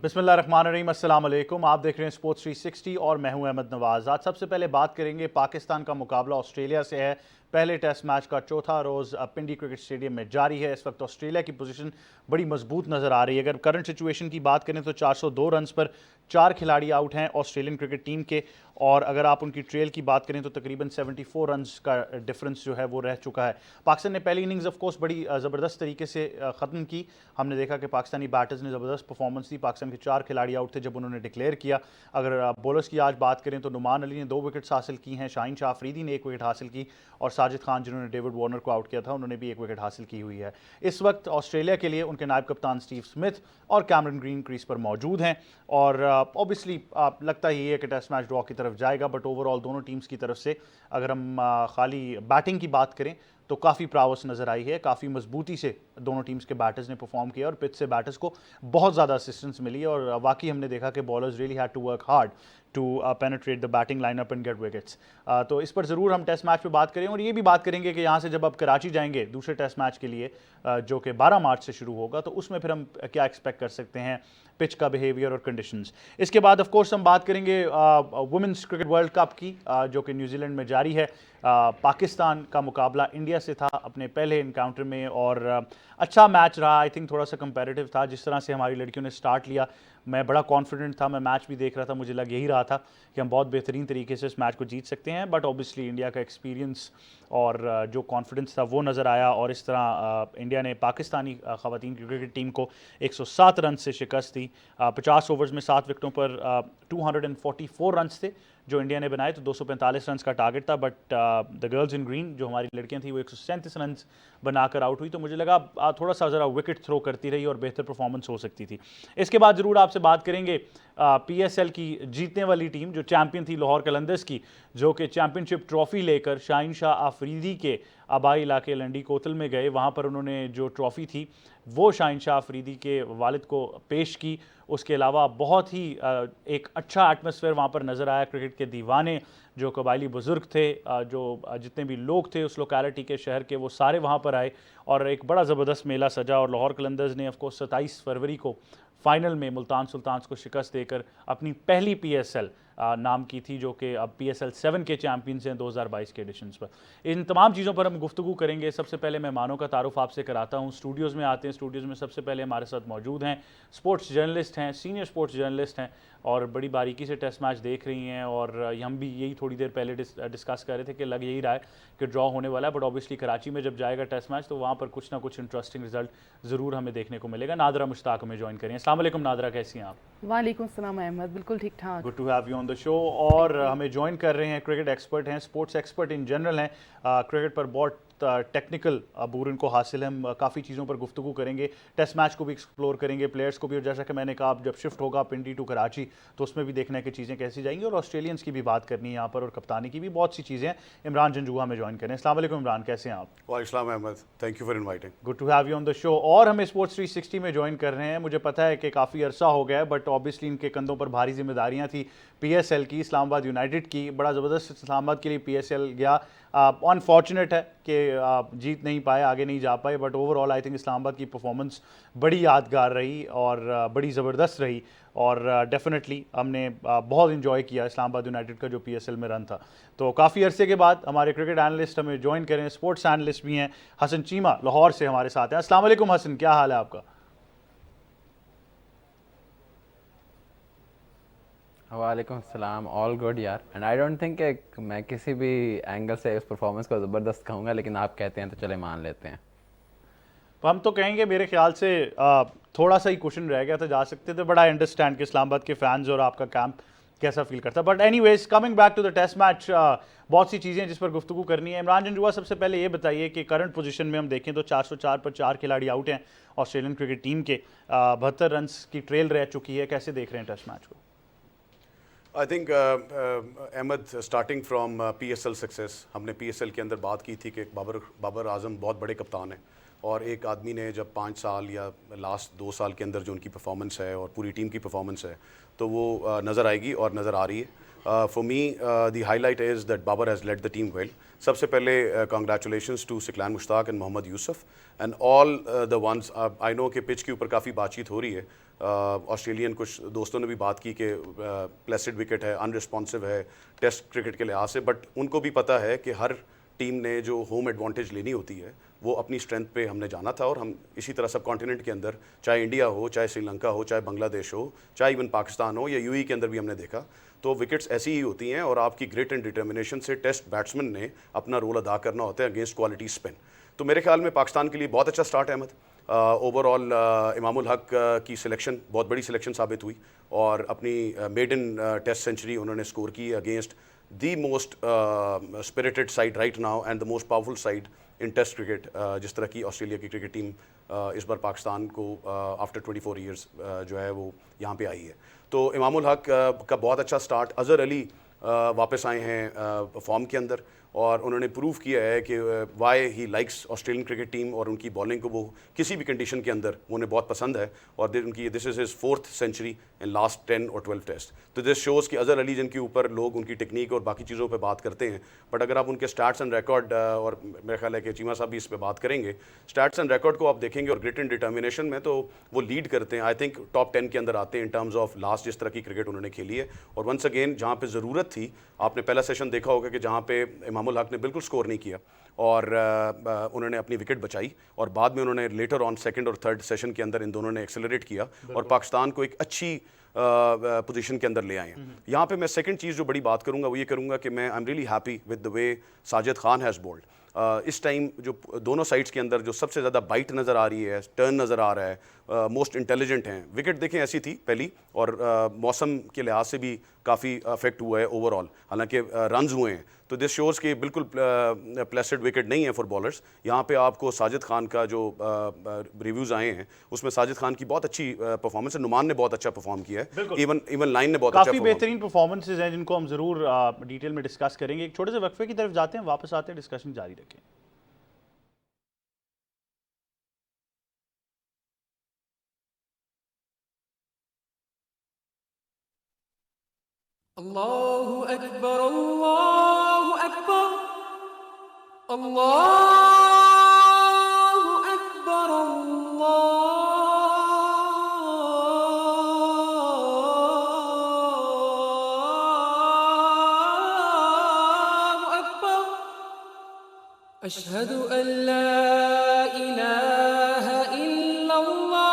बिस्मिल्लाहिर्रहमानिर्रहीम, अस्सलाम वालेकुम। आप देख रहे हैं स्पोर्ट्स 360 और मैं हूं अहमद नवाज। आज सबसे पहले बात करेंगे पाकिस्तान का मुकाबला ऑस्ट्रेलिया से है। पहले टेस्ट मैच का चौथा रोज़ पिंडी क्रिकेट स्टेडियम में जारी है। इस वक्त ऑस्ट्रेलिया की पोजीशन बड़ी मजबूत नज़र आ रही है। अगर करंट सिचुएशन की बात करें तो 402 रन्स पर 4 खिलाड़ी आउट हैं ऑस्ट्रेलियन क्रिकेट टीम के, और अगर आप उनकी ट्रेल की बात करें तो तकरीबन 74 रन्स का डिफरेंस जो है वो रह चुका है। पाकिस्तान ने पहली इनिंग्स ऑफ कोर्स बड़ी ज़बरदस्त तरीके से ख़त्म की। हमने देखा कि पाकिस्तानी बैटर्स ने ज़बरदस्त परफॉर्मेंस दी। पाकिस्तान के 4 खिलाड़ी आउट थे जब उन्होंने डिक्लेयर किया। अगर बॉलर्स की आज बात करें तो नुमान अली ने 2 विकेट्स हासिल की हैं, शाहीन शाह अफरीदी ने 1 विकेट हासिल की, और साजिद खान जिन्होंने डेविड वार्नर को आउट किया था उन्होंने भी 1 विकेट हासिल की हुई है। इस वक्त ऑस्ट्रेलिया के लिए उनके नायब कप्तान स्टीव स्मिथ और कैमरन ग्रीन क्रीज पर मौजूद हैं, और ऑब्वियसली लगता ही है कि टेस्ट मैच ड्रॉ की तरफ जाएगा। बट ओवरऑल दोनों टीम्स की तरफ से अगर हम खाली बैटिंग की बात करें तो काफ़ी प्रावस नज़र आई है। काफ़ी मजबूती से दोनों टीम्स के बैटर्स ने परफॉर्म किया और पिच से बैटर्स को बहुत ज़्यादा असिस्टेंस मिली, और वाकई हमने देखा कि bowlers really had to work hard to penetrate the batting lineup and get wickets. तो इस पर ज़रूर हम टेस्ट मैच पे बात करेंगे, और ये भी बात करेंगे कि यहाँ से जब आप कराची जाएंगे दूसरे टेस्ट मैच के लिए जो कि 12 मार्च से शुरू होगा, तो उसमें फिर हम क्या एक्सपेक्ट कर सकते हैं पिच का बिहेवियर और कंडीशंस। इसके बाद ऑफ कोर्स हम बात करेंगे वुमेंस क्रिकेट वर्ल्ड कप की जो कि न्यूजीलैंड में जारी है। पाकिस्तान का मुकाबला इंडिया से था अपने पहले इनकाउंटर में, और अच्छा मैच रहा। आई थिंक थोड़ा सा कंपैरेटिव था जिस तरह से हमारी लड़कियों ने स्टार्ट लिया। मैं बड़ा कॉन्फिडेंट था, मैं मैच भी देख रहा था, मुझे लग यही रहा था कि हम बहुत बेहतरीन तरीके से इस मैच को जीत सकते हैं। बट ऑब्वियसली इंडिया का एक्सपीरियंस और जो कॉन्फिडेंस था वो नज़र आया, और इस तरह इंडिया ने पाकिस्तानी ख़वातीन क्रिकेट टीम को 107 रन से शिकस्त दी। 50 ओवर्स में 7 विकेटों पर 244 रन थे जो इंडिया ने बनाए, तो 245 रन का टारगेट था। But the girls in green जो हमारी लड़कियां थी वो 137 रन बनाकर आउट हुई, तो मुझे लगा थोड़ा सा ज़रा विकेट थ्रो करती रही और बेहतर परफॉर्मेंस हो सकती थी। इसके बाद ज़रूर आपसे बात करेंगे PSL की जीतने वाली टीम जो चैंपियन थी लाहौर कलंदर्स की, जो कि चैंपियनशिप ट्रॉफ़ी लेकर शाहीन शाह अफरीदी के आबाई इलाके लंडी कोतल में गए। वहाँ पर उन्होंने जो ट्रॉफ़ी थी वो शाहीन शाह अफरीदी के वालिद को पेश की। उसके अलावा बहुत ही एक अच्छा एटमॉस्फेयर वहाँ पर नज़र आया। क्रिकेट के दीवाने जो कबायली बुज़ुर्ग थे, जो जितने भी लोग थे उस लोकेलिटी के शहर के, वो सारे वहाँ पर आए और एक बड़ा ज़बरदस्त मेला सजा। और लाहौर कलंदर्स ने ऑफकोर्स 27 फरवरी को फाइनल में मुल्तान सुल्तान्स को शिकस्त देकर अपनी पहली PSL नाम की थी, जो कि अब PSL 7 के चैंपियंस हैं 2022 के एडिशंस पर। इन तमाम चीज़ों पर हम गुफ्तगू करेंगे। सबसे पहले मेहमानों का तारुफ आपसे कराता हूँ। स्टूडियोज़ में आते हैं। स्टूडियोज़ में सबसे पहले हमारे साथ मौजूद हैं स्पोर्ट्स जर्नलिस्ट हैं, सीनियर स्पोर्ट्स जर्नलिस्ट हैं, और बड़ी बारीकी से टेस्ट मैच देख रही हैं। और हम भी यही थोड़ी देर पहले डिस्कस कर रहे थे कि लग यही रहा है कि ड्रॉ होने वाला है, बट ऑब्वियसली कराची में जब जाएगा टेस्ट मैच तो वहाँ पर कुछ ना कुछ इंटरेस्टिंग रिजल्ट ज़रूर हमें देखने को मिलेगा। नादरा मुश्ताक हमें ज्वाइन करें। अस्सलाम वालेकुम नादरा, कैसी हैं आप? वालेकुम सलाम अहमद, बिल्कुल ठीक ठाक। Good to have you on the show. और हमें ज्वाइन कर रहे हैं क्रिकेट एक्सपर्ट हैं, स्पोर्ट्स एक्सपर्ट इन जनरल हैं, क्रिकेट पर बहुत टेक्निकल अबूर इनको हासिल है। हम काफ़ी चीज़ों पर गुफ्तगू करेंगे, टेस्ट मैच को भी एक्सप्लोर करेंगे, प्लेयर्स को भी, और जैसा कि मैंने कहा जब शिफ्ट होगा पिंडी टू कराची तो उसमें भी देखना है कि चीज़ें कैसी जाएंगी, और ऑस्ट्रेलियंस की भी बात करनी है यहाँ पर, और कप्तानी की भी बहुत सी चीज़ें हैं। इमरान जंजुआ में ज्वाइन करें। अस्सलाम वालेकुम इमरान, कैसे हैं आप? वालेकुम Ahmed, thank you for inviting. Good to have you on the show. और हमें स्पोर्ट्स 360 में ज्वाइन कर रहे हैं। मुझे पता है कि काफ़ी अरसा हो गया है, बट ऑब्वियसली इनके कंधों पर भारी जिम्मेदारियां थी PSL की, इस्लामाबाद यूनाइटेड की। बड़ा ज़बरदस्त इस्लामाबाद के लिए PSL गया। अनफॉर्चुनेट है कि जीत नहीं पाए, आगे नहीं जा पाए, but overall I think Islamabad की परफॉर्मेंस बड़ी यादगार रही और बड़ी ज़बरदस्त रही, और डेफिनेटली हमने बहुत इन्जॉय किया इस्लामाबाद यूनाइटेड का जो PSL में रन था। तो काफ़ी अरसे के बाद हमारे क्रिकेट एनालिस्ट हमें ज्वाइन करें, स्पोर्ट्स एनालिस्ट भी हैं, हसन चीमा लाहौर से हमारे साथ हैं। अस्सलाम वालेकुम हसन, क्या हाल है आपका? वालेकुम सलाम, ऑल गुड यार। एंड आई डोंट थिंक मैं किसी भी एंगल से उस परफॉर्मेंस को ज़बरदस्त कहूँगा, लेकिन आप कहते हैं तो चले मान लेते हैं। हम तो कहेंगे मेरे ख्याल से थोड़ा सा ही क्वेश्चन रह गया था, जा सकते थे, बट आई अंडरस्टैंड कि इस्लामाबाद के फैंस और आपका कैंप कैसा फील करता है। But anyways, coming back to the test match, बहुत सी चीज़ें जिस पर गुफ्तगू करनी है। इमरान जंजुआ, सबसे पहले ये बताइए कि करंट पोजीशन में हम देखें तो 404 पर 4 खिलाड़ी आउट हैं ऑस्ट्रेलियन क्रिकेट टीम के, 72 रन की ट्रेल रह चुकी है। कैसे देख रहे हैं टेस्ट मैच को? I think Ahmed, starting from PSL success, हमने PSL के अंदर बात की थी कि बाबर आजम बहुत बड़े कप्तान हैं, और एक आदमी ने जब 5 साल या लास्ट 2 साल के अंदर जो उनकी परफॉर्मेंस है और पूरी टीम की परफॉर्मेंस है तो वो नज़र आएगी और नज़र आ रही है। For me the highlight is that Babar has led the team well. सबसे पहले congratulations to Saqlain Mushtaq and Mohammad Yousuf and all the ones. I know कि पिच के ऊपर काफ़ी बातचीत हो रही है, ऑस्ट्रेलियन कुछ दोस्तों ने भी बात की कि प्लेसिड विकेट है, अनरिस्पॉन्सिव है टेस्ट क्रिकेट के लिहाज से, बट उनको भी पता है कि हर टीम ने जो होम एडवांटेज लेनी होती है वो अपनी स्ट्रेंथ पे हमने जाना था, और हम इसी तरह सब कॉन्टिनेंट के अंदर, चाहे इंडिया हो, चाहे श्रीलंका हो, चाहे बांग्लादेश हो, चाहे इवन पाकिस्तान हो या यूएई के अंदर भी हमने देखा, तो विकेट्स ऐसी ही होती हैं और आपकी ग्रिट एंड डिटर्मिनेशन से टेस्ट बैट्समैन ने अपना रोल अदा करना होता है अगेंस्ट क्वालिटी स्पिन। तो मेरे ख्याल में पाकिस्तान के लिए बहुत अच्छा स्टार्ट है अहमद। ओवरऑल इमामुल हक की सिलेक्शन बहुत बड़ी सिलेक्शन साबित हुई और अपनी मेडन टेस्ट सेंचुरी उन्होंने स्कोर की against the most spirited side right now and the most powerful side in test cricket, जिस तरह की ऑस्ट्रेलिया की क्रिकेट टीम इस बार पाकिस्तान को आफ्टर 24 ईयर्स जो है वो यहाँ पे आई है। तो इमामुल हक का बहुत अच्छा स्टार्ट। अज़हर अली वापस आए हैं फॉर्म के अंदर और उन्होंने प्रूव किया है कि why he likes Australian cricket team, और उनकी बॉलिंग को वो किसी भी कंडीशन के अंदर उन्हें बहुत पसंद है, और उनकी this is his 4th century in last 10 और 12 टेस्ट। तो दिस शोज़ कि अज़हर अली जिनके ऊपर लोग उनकी टेक्निक और बाकी चीज़ों पे बात करते हैं, बट अगर आप उनके स्टैट्स एंड रिकॉर्ड, और मेरा ख्याल है कि चीमा साहब भी इस पर बात करेंगे, स्टैट्स एंड रिकॉर्ड को आप देखेंगे और ग्रिट एंड डिटर्मिनेशन में तो वो लीड करते हैं। आई थिंक टॉप 10 के अंदर आते हैं इन टर्म्स ऑफ लास्ट जिस तरह की क्रिकेट उन्होंने खेली है। और वंस अगेन जहाँ पे ज़रूरत थी, आपने पहला सेशन देखा होगा कि जहाँ पे इमामुल हक ने बिल्कुल स्कोर नहीं किया और उन्होंने अपनी विकेट बचाई, और बाद में उन्होंने लेटर ऑन सेकंड और थर्ड सेशन के अंदर इन दोनों ने एक्सेलरेट किया और पाकिस्तान को एक अच्छी पोजीशन के अंदर ले आए हैं। यहाँ पे मैं सेकंड चीज़ जो बड़ी बात करूँगा वो ये करूँगा कि मैं I am really happy with the way Sajid Khan has bowled. इस टाइम जो दोनों साइड्स के अंदर जो सबसे ज़्यादा बाइट नज़र आ रही है, टर्न नज़र आ रहा है, मोस्ट इंटेलिजेंट हैं। विकेट देखें ऐसी थी पहली, और मौसम के लिहाज से भी काफ़ी अफेक्ट हुआ है ओवरऑल, हालांकि रन्स हुए हैं। तो दिस शोज़ कि बिल्कुल प्लेसिड विकेट नहीं है फॉर बॉलर्स। यहाँ पे आपको साजिद खान का जो रिव्यूज़ आए हैं उसमें साजिद खान की बहुत अच्छी परफॉर्मेंस है। नुमान ने बहुत अच्छा परफॉर्म किया है, इवन लाइन ने बहुत अच्छा काफ़ी बेहतरीन परफॉर्मेंसेज हैं जिनको हम ज़रूर डिटेल में डिस्कस करेंगे। एक छोटे से वक्फे की तरफ जाते हैं, वापस आते हैं, डिस्कशन जारी रखें। Allahu Akbar, Allahu Akbar, Allahu Akbar, Allahu Akbar. Ashhadu an la ilaha illallah.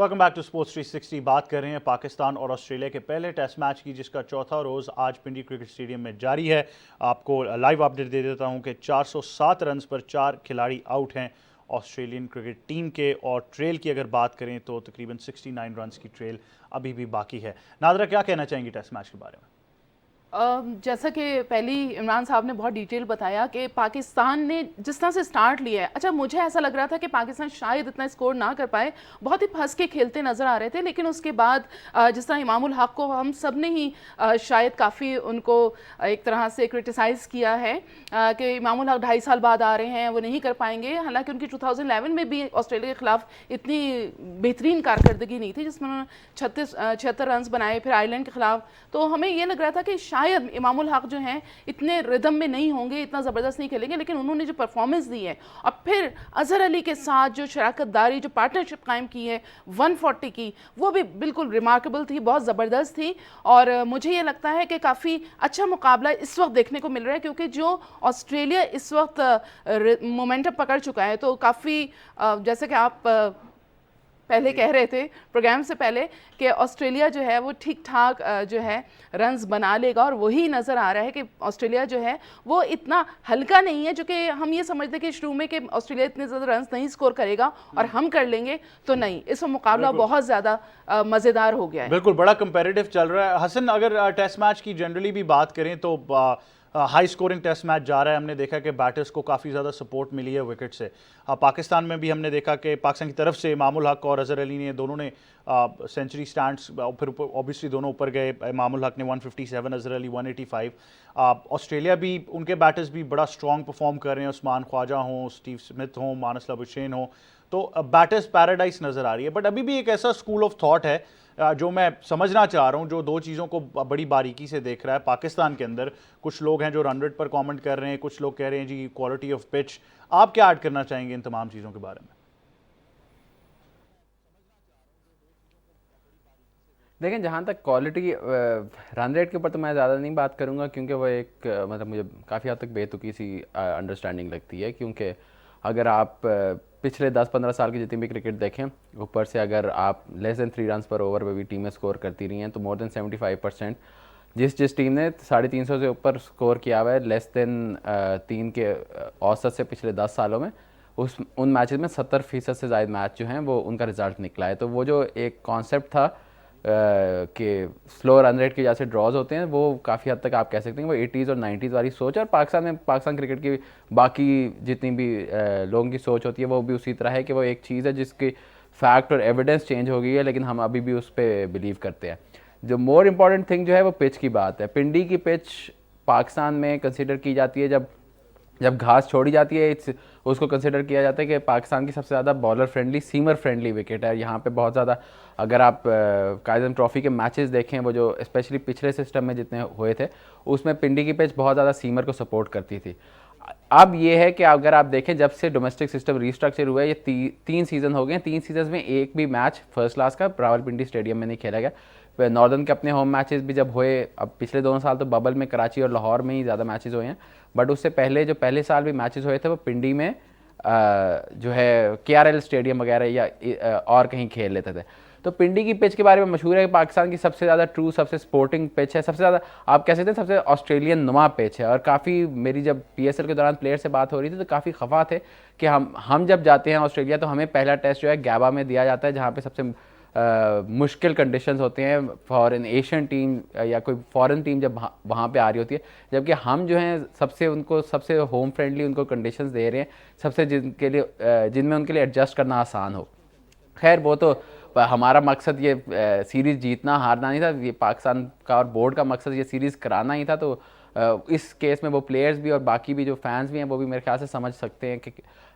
Welcome back to sports 360। बात कर रहे हैं पाकिस्तान और ऑस्ट्रेलिया के पहले टेस्ट मैच की, जिसका चौथा रोज़ आज पिंडी क्रिकेट स्टेडियम में जारी है। आपको लाइव अपडेट दे देता हूं कि 407 रन्स पर 4 खिलाड़ी आउट हैं ऑस्ट्रेलियन क्रिकेट टीम के, और ट्रेल की अगर बात करें तो तकरीबन 69 रन्स की ट्रेल अभी भी बाकी है। नादरा, क्या कहना चाहेंगी टेस्ट मैच के बारे में? जैसा कि पहले इमरान साहब ने बहुत डिटेल बताया कि पाकिस्तान ने जिस तरह से स्टार्ट लिया है, अच्छा मुझे ऐसा लग रहा था कि पाकिस्तान शायद इतना स्कोर ना कर पाए, बहुत ही फंस के खेलते नज़र आ रहे थे। लेकिन उसके बाद जिस तरह इमामुल हक को हम सब ने ही शायद काफ़ी उनको एक तरह से क्रिटिसाइज़ किया है कि इमामुल हक 2.5 साल बाद आ रहे हैं, वो नहीं कर पाएंगे। हालांकि उनकी 2011 में भी ऑस्ट्रेलिया के खिलाफ इतनी बेहतरीन कारकर्दगी नहीं थी जिसमें उन्होंने 76 रन बनाए, फिर आयरलैंड के खिलाफ। तो हमें ये लग रहा था कि शायद इमामुल हक जो हैं इतने रिदम में नहीं होंगे, इतना ज़बरदस्त नहीं खेलेंगे। लेकिन उन्होंने जो परफॉर्मेंस दी है और फिर अजहर अली के साथ जो शराकतदारी, जो पार्टनरशिप कायम की है 140 की, वो भी बिल्कुल रिमार्केबल थी, बहुत ज़बरदस्त थी। और मुझे ये लगता है कि काफ़ी अच्छा मुकाबला इस वक्त देखने को मिल रहा है, क्योंकि जो ऑस्ट्रेलिया इस वक्त मोमेंटम पकड़ चुका है, तो काफ़ी जैसे कि आप पहले कह रहे थे प्रोग्राम से पहले कि ऑस्ट्रेलिया जो है वो ठीक ठाक जो है रन्स बना लेगा, और वही नज़र आ रहा है कि ऑस्ट्रेलिया जो है वो इतना हल्का नहीं है जो कि हम ये समझते कि शुरू में कि ऑस्ट्रेलिया इतने ज़्यादा रन्स नहीं स्कोर करेगा और हम कर लेंगे, तो नहीं, इस मुकाबला बहुत ज़्यादा मज़ेदार हो गया है। बिल्कुल, बड़ा कंपेरेटिव चल रहा है। हसन, अगर टेस्ट मैच की जनरली भी बात करें तो हाई स्कोरिंग टेस्ट मैच जा रहा है। हमने देखा कि बैटर्स को काफ़ी ज़्यादा सपोर्ट मिली है विकेट से। पाकिस्तान में भी हमने देखा कि पाकिस्तान की तरफ से इमामुल हक और अजहर अली ने दोनों ने सेंचुरी स्टैंड्स, फिर ऑब्वियसली दोनों ऊपर गए। इमामुल हक ने 157, अजहर अली 185। ऑस्ट्रेलिया भी, उनके बैटर्स भी बड़ा स्ट्रॉन्ग परफॉर्म कर रहे हैं। उस्मान ख्वाजा हों, स्टीव स्मिथ हों, मानस लबुशेन हों, तो बैटर्स पैराडाइज नज़र आ रही है। बट अभी भी एक ऐसा स्कूल ऑफ थॉट है जो मैं समझना चाह रहा हूं, जो दो चीज़ों को बड़ी बारीकी से देख रहा है पाकिस्तान के अंदर। कुछ लोग हैं जो रन रेट पर कमेंट कर रहे हैं, कुछ लोग कह रहे हैं जी क्वालिटी ऑफ पिच। आप क्या ऐड करना चाहेंगे इन तमाम चीज़ों के बारे में? देखें, जहाँ तक क्वालिटी रन रेट के ऊपर तो मैं ज़्यादा नहीं बात करूँगा, क्योंकि वो एक मतलब मुझे काफ़ी हद तक बेतुकी सी अंडरस्टैंडिंग लगती है। क्योंकि अगर आप पिछले 10-15 साल की जितनी भी क्रिकेट देखें, ऊपर से अगर आप लेस देन 3 रन पर ओवर पे भी टीमें स्कोर करती रही हैं, तो मोर देन 75% जिस टीम ने 350 से ऊपर स्कोर किया हुआ है लेस देन 3 के औसत से पिछले 10 सालों में, उन मैचेस में 70% से ज़्यादा मैच जो हैं वो उनका रिजल्ट निकला है। तो वो जो एक कॉन्सेप्ट था कि स्लो रन रेट की वजह से ड्रॉज होते हैं, वो काफ़ी हद तक आप कह सकते हैं वो 80s और 90s वाली सोच है। और पाकिस्तान क्रिकेट की बाकी जितनी भी लोगों की सोच होती है वो भी उसी तरह है कि वो एक चीज़ है जिसकी फैक्ट और एविडेंस चेंज हो गई है, लेकिन हम अभी भी उस पर बिलीव करते हैं। जो मोर इम्पॉर्टेंट थिंग जो है वो पिच की बात है। पिंडी की पिच पाकिस्तान में कंसिडर की जाती है, जब घास छोड़ी जाती है उसको कंसिडर किया जाता है कि पाकिस्तान की सबसे ज़्यादा bowler friendly, seamer friendly wicket है। यहाँ पे बहुत ज़्यादा, अगर आप कायदम ट्रॉफी के मैचेस देखें, वो जो स्पेशली पिछले सिस्टम में जितने हुए थे, उसमें पिंडी की पिच बहुत ज़्यादा सीमर को सपोर्ट करती थी। अब ये है कि अगर आप देखें, जब से डोमेस्टिक सिस्टम रीस्ट्रक्चर हुआ है, ये 3 सीज़न हो गए हैं। 3 सीजन में एक भी मैच फर्स्ट क्लास का रावलपिंडी स्टेडियम में नहीं खेला गया। नॉर्दर्न के अपने होम मैचेस भी जब हुए, अब पिछले 2 साल तो बबल में कराची और लाहौर में ही ज़्यादा मैचेस हुए हैं, बट उससे पहले जो पहले साल भी मैचेस हुए थे वो पिंडी में जो है KRL स्टेडियम वगैरह या और कहीं खेल लेते थे। तो पिंडी की पिच के बारे में मशहूर है कि पाकिस्तान की सबसे ज़्यादा ट्रू, सबसे स्पोर्टिंग पिच है, सबसे ज़्यादा आप कह सकते हैं सबसे ऑस्ट्रेलियन नुमा पिच है। और काफ़ी, मेरी जब PSL के दौरान प्लेयर से बात हो रही थी तो काफ़ी खफा थे कि हम जब जाते हैं ऑस्ट्रेलिया तो हमें पहला टेस्ट जो है गैबा में दिया जाता है, जहाँ पे सबसे मुश्किल कंडीशंस होते हैं फॉर एन एशियन टीम या कोई फॉरेन टीम जब वहाँ पे आ रही होती है, जबकि हम जो हैं सबसे होम फ्रेंडली उनको कंडीशंस दे रहे हैं, सबसे जिनमें उनके लिए एडजस्ट करना आसान हो। खैर, वो तो हमारा मकसद ये सीरीज़ जीतना हारना नहीं था, ये पाकिस्तान का और बोर्ड का मकसद ये सीरीज़ कराना ही था। तो इस केस में वो प्लेयर्स भी और बाकी भी जो फैंस भी हैं वो भी मेरे ख्याल से समझ सकते हैं कि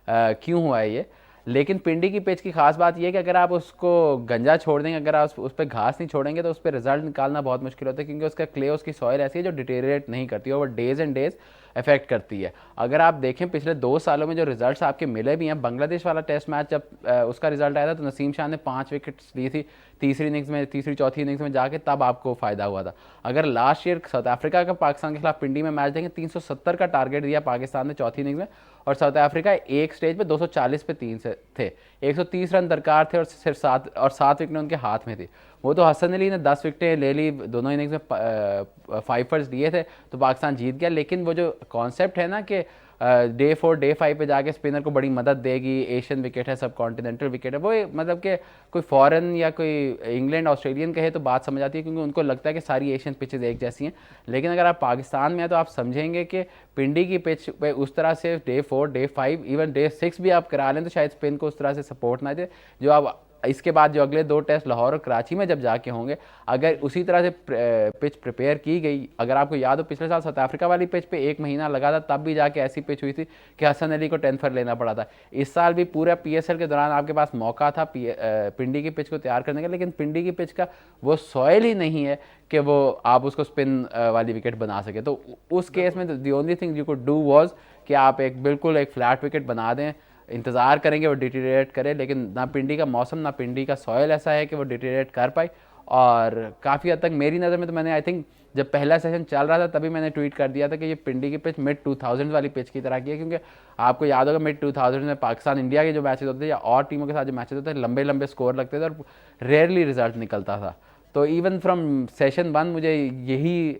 क्यों हुआ है ये। लेकिन पिंडी की पिच की खास बात यह है कि अगर आप उसको गंजा छोड़ देंगे, अगर आप उस पर घास नहीं छोड़ेंगे तो उस पर रिजल्ट निकालना बहुत मुश्किल होता है, क्योंकि उसका क्ले, उसकी सॉइल ऐसी है जो डिटेरिएट नहीं करती है, वो डेज एंड डेज इफेक्ट करती है। अगर आप देखें पिछले 2 सालों में जो रिजल्ट्स आपके मिले भी हैं, बांग्लादेश वाला टेस्ट मैच जब उसका रिजल्ट आया था तो नसीम शाह ने 5 विकेट्स ली थी तीसरी चौथी इनिंग्स में जाके, तब आपको फ़ायदा हुआ था। अगर लास्ट ईयर साउथ अफ्रीका का पाकिस्तान के खिलाफ पिंडी में मैच देखें, 370 का टारगेट दिया पाकिस्तान ने चौथी इनिंग्स में, और साउथ अफ्रीका एक स्टेज पे 240 पे 3 से थे। 130 रन दरकार थे और सिर्फ 7 विकेटें उनके हाथ में थी। वो तो हसन अली ने 10 विकेटें ले ली, दोनों इनिंग्स में 5 फर्स्ट दिए थे तो पाकिस्तान जीत गया। लेकिन वो जो कॉन्सेप्ट है ना कि डे 4 डे 5 पे जाके स्पिनर को बड़ी मदद देगी, एशियन विकेट है, सब कॉन्टिनेंटल विकेट है, वो मतलब कि कोई फॉरेन या कोई इंग्लैंड ऑस्ट्रेलियन कहे तो बात समझ आती है, क्योंकि उनको लगता है कि सारी एशियन पिचेस एक जैसी हैं। लेकिन अगर आप पाकिस्तान में हैं तो आप समझेंगे कि पिंडी की पिच पे उस तरह से डे 4 डे 5 इवन डे 6 भी आप करा लें तो शायद स्पिन को उस तरह से सपोर्ट ना दे। जो आप इसके बाद जो अगले 2 टेस्ट लाहौर और कराची में जब जाके होंगे, अगर उसी तरह से पिच प्रिपेयर की गई, अगर आपको याद हो पिछले साल साउथ अफ्रीका वाली पिच पे 1 महीना लगा था, तब भी जाके ऐसी पिच हुई थी कि हसन अली को 10 फर लेना पड़ा था। इस साल भी पूरा PSL के दौरान आपके पास मौका था पिंडी की पिच को तैयार करने का, लेकिन पिंडी की पिच का वो सॉइल ही नहीं है कि वो आप उसको स्पिन वाली विकेट बना सके। तो उस केस में the only thing you could do was कि आप बिल्कुल एक फ्लैट विकेट बना दें, इंतज़ार करेंगे वो डिटीरिएट करे, लेकिन ना पिंडी का मौसम ना पिंडी का सॉइल ऐसा है कि वो डिटीरिएट कर पाए। और काफ़ी हद तक मेरी नज़र में तो मैंने आई थिंक जब पहला सेशन चल रहा था तभी मैंने ट्वीट कर दिया था कि ये पिंडी की पिच मिड 2000 वाली पिच की तरह की है, क्योंकि आपको याद होगा मिड 2000 में पाकिस्तान इंडिया के जो मैचेस होते थे या और टीमों के साथ जो मैचेस होते थे, लंबे लंबे स्कोर लगते थे और रेयरली रिजल्ट निकलता था। तो इवन फ्रॉम सेशन 1 मुझे यही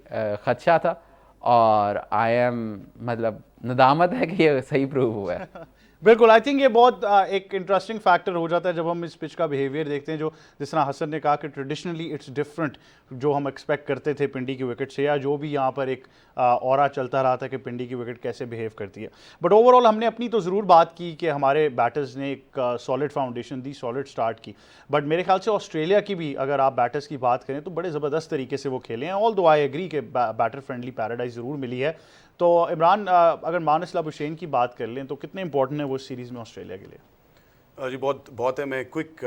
खदशा था और आई एम मतलब नदामत है कि ये सही प्रूव हुआ है। बिल्कुल, आई थिंक ये बहुत एक इंटरेस्टिंग फैक्टर हो जाता है जब हम इस पिच का बिहेवियर देखते हैं, जो जिस तरह हसन ने कहा कि ट्रेडिशनली इट्स डिफरेंट जो हम एक्सपेक्ट करते थे पिंडी की विकेट से, या जो भी यहाँ पर एक ऑरा चलता रहा था कि पिंडी की विकेट कैसे बिहेव करती है। बट ओवरऑल हमने अपनी तो ज़रूर बात की कि हमारे बैटर्स ने एक सॉलिड फाउंडेशन दी, सॉलिड स्टार्ट की, बट मेरे ख्याल से ऑस्ट्रेलिया की भी अगर आप बैटर्स की बात करें तो बड़े ज़बरदस्त तरीके से वो खेले हैं। ऑल दो आई एग्री कि बैटर फ्रेंडली पैराडाइज ज़रूर मिली है। तो इमरान, अगर मानस लाबुशेन की बात कर लें तो कितने इंपॉर्टेंट है वो सीरीज़ में ऑस्ट्रेलिया के लिए? जी बहुत है। मैं quick